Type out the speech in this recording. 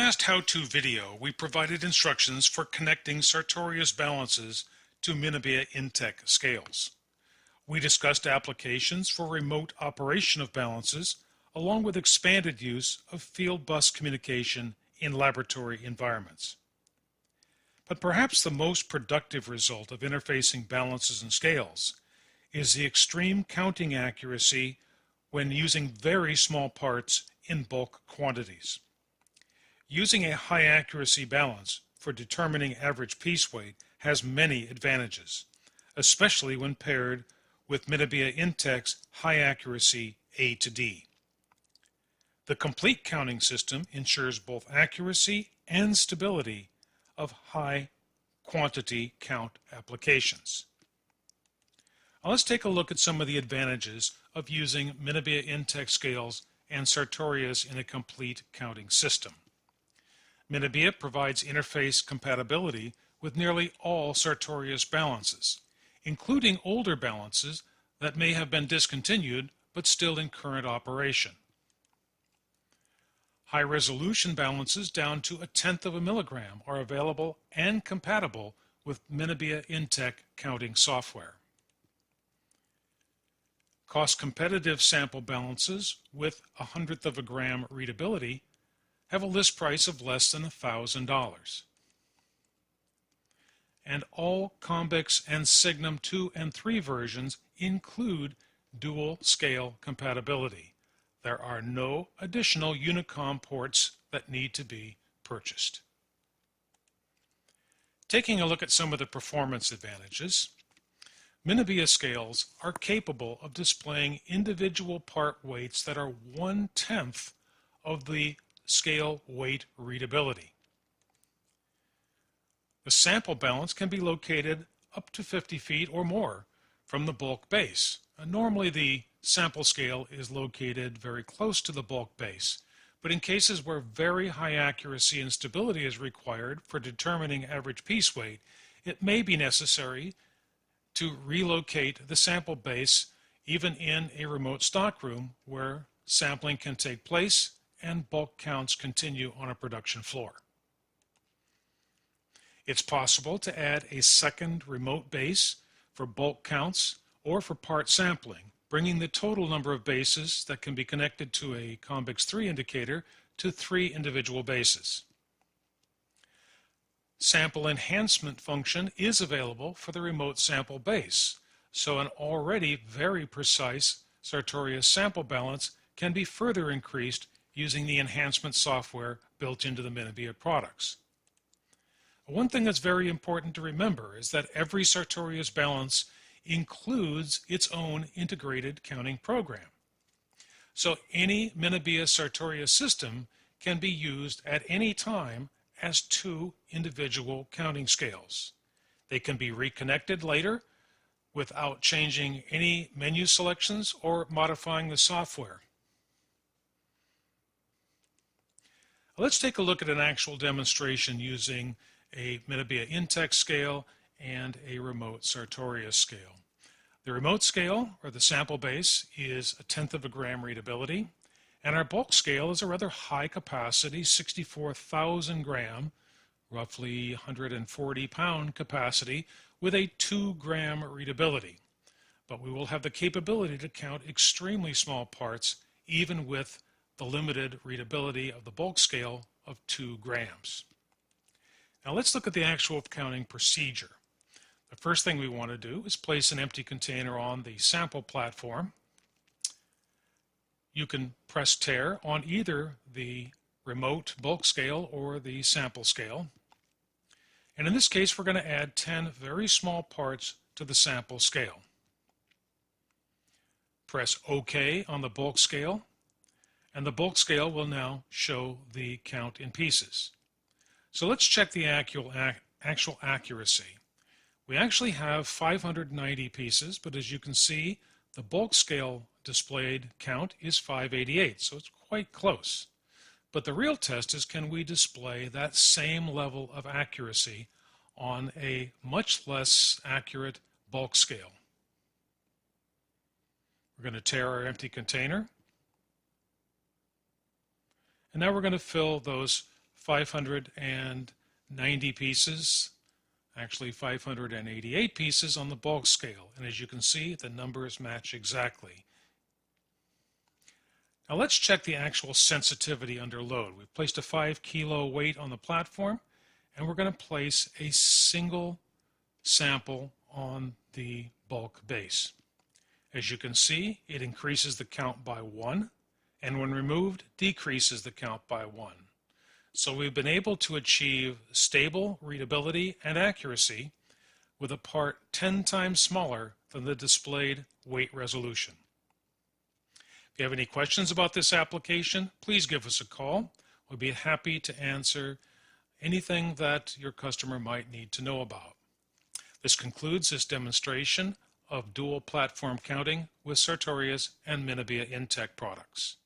last how-to video, we provided instructions for connecting Sartorius balances to Minebea Intec scales. We discussed applications for remote operation of balances, along with expanded use of field bus communication in laboratory environments. But perhaps the most productive result of interfacing balances and scales is the extreme counting accuracy when using very small parts in bulk quantities. Using a high accuracy balance for determining average piece weight has many advantages, especially when paired with Minebea Intec's high accuracy A to D. The complete counting system ensures both accuracy and stability of high quantity count applications. Now let's take a look at some of the advantages of using Minebea Intec scales and Sartorius in a complete counting system. Minebea provides interface compatibility with nearly all Sartorius balances, including older balances that may have been discontinued but still in current operation. High-resolution balances down to 1/10 of a milligram are available and compatible with Minebea Intec counting software. Cost-competitive sample balances with 1/100 of a gram readability have a list price of less than $1,000. And all Convex and Signum 2 and 3 versions include dual scale compatibility. There are no additional Unicom ports that need to be purchased. Taking a look at some of the performance advantages, Minebea scales are capable of displaying individual part weights that are 1/10 of the scale weight readability. The sample balance can be located up to 50 feet or more from the bulk base. Normally the sample scale is located very close to the bulk base, but in cases where very high accuracy and stability is required for determining average piece weight, it may be necessary to relocate the sample base even in a remote stockroom where sampling can take place and bulk counts continue on a production floor. It's possible to add a second remote base for bulk counts or for part sampling, bringing the total number of bases that can be connected to a Convex 3 indicator to 3 individual bases. Sample enhancement function is available for the remote sample base, so an already very precise Sartorius sample balance can be further increased using the enhancement software built into the Minebea products. One thing that's very important to remember is that every Sartorius balance includes its own integrated counting program. So any Minebea Sartorius system can be used at any time as 2 individual counting scales. They can be reconnected later without changing any menu selections or modifying the software. Let's take a look at an actual demonstration using a Minebea Intec scale and a remote Sartorius scale. The remote scale, or the sample base, is 1/10 of a gram readability, and our bulk scale is a rather high capacity, 64,000 gram, roughly 140 pound capacity, with a 2 gram readability. But we will have the capability to count extremely small parts, even with the limited readability of the bulk scale of 2 grams. Now let's look at the actual counting procedure. The first thing we want to do is place an empty container on the sample platform. You can press tare on either the remote bulk scale or the sample scale. And in this case, we're going to add 10 very small parts to the sample scale. Press OK on the bulk scale, and the bulk scale will now show the count in pieces. So let's check the actual accuracy. We actually have 590 pieces, but as you can see, the bulk scale displayed count is 588, so it's quite close. But the real test is, can we display that same level of accuracy on a much less accurate bulk scale? We're going to tare our empty container. And now we're going to fill those 590 pieces, actually 588 pieces on the bulk scale. And as you can see, the numbers match exactly. Now let's check the actual sensitivity under load. We've placed a 5 kilo weight on the platform, and we're going to place a single sample on the bulk base. As you can see, it increases the count by 1, and when removed, decreases the count by 1. So we've been able to achieve stable readability and accuracy with a part 10 times smaller than the displayed weight resolution. If you have any questions about this application, please give us a call. We'll be happy to answer anything that your customer might need to know about. This concludes this demonstration of dual platform counting with Sartorius and Minebea Intec products.